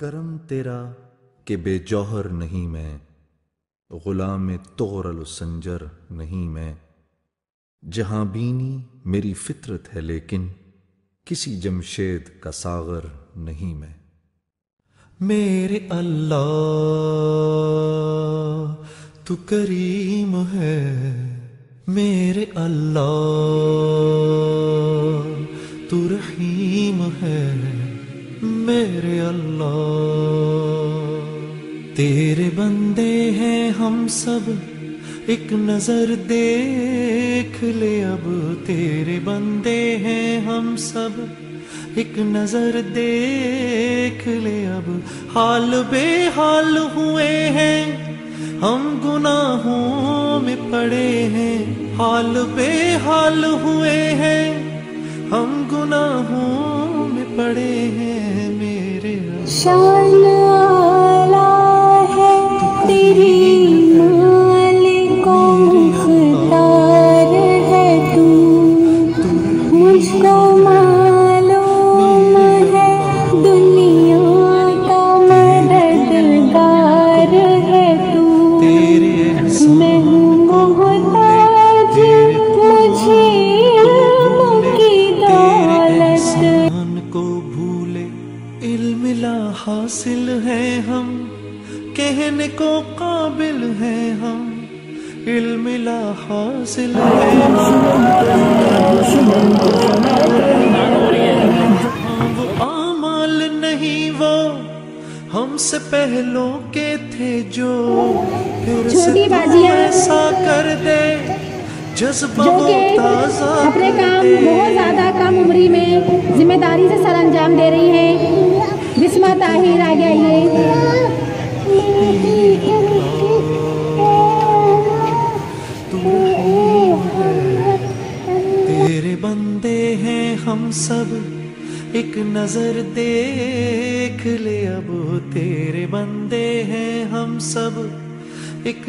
کرم تیرا کہ بے جوہر نہیں میں، غلام طغرل و سنجر نہیں میں، جہاں بینی میری فطرت ہے لیکن کسی جمشید کا ساغر نہیں میں۔ میرے اللہ تو کریم ہے، میرے اللہ تو رحیم ہے، میرے اللہ تیرے بندے ہیں ہم سب، ایک نظر دیکھ لے اب، تیرے بندے ہیں ہم سب، ایک نظر دیکھ لے اب، حال بے حال ہوئے ہیں ہم گناہوں میں پڑے ہیں، حال بے حال ہوئے ہیں ہم گناہوں میں پڑے ہیں، میرے شان اعلیٰ ہے تیری مالک و مختار ہے تو، مجھ کو معلوم ہے دنیا کا مددگار ہے تو، میں ہوں محتاج مجھے علم کی دولت کو بھولے، علم لا حاصل ہے ہم، کہنے کو قابل ہیں ہم، علم لا حاصل ہے وہ اعمال نہیں وہ ہم سے پہلوں کے تھے جو، پھر سے تو ایسا کر دے جذبہ جو وہ کہ تازہ اپنے کر کام دے۔ بہت زیادہ کم عمری میں ذمہ داری سے سر انجام دے رہی ہیں بسمہ طاہر، آگے آئیے۔ تیرے بندے ہیں ہم سب، ایک نظر دیکھ لے اب، تیرے بندے ہیں ہم سب، ایک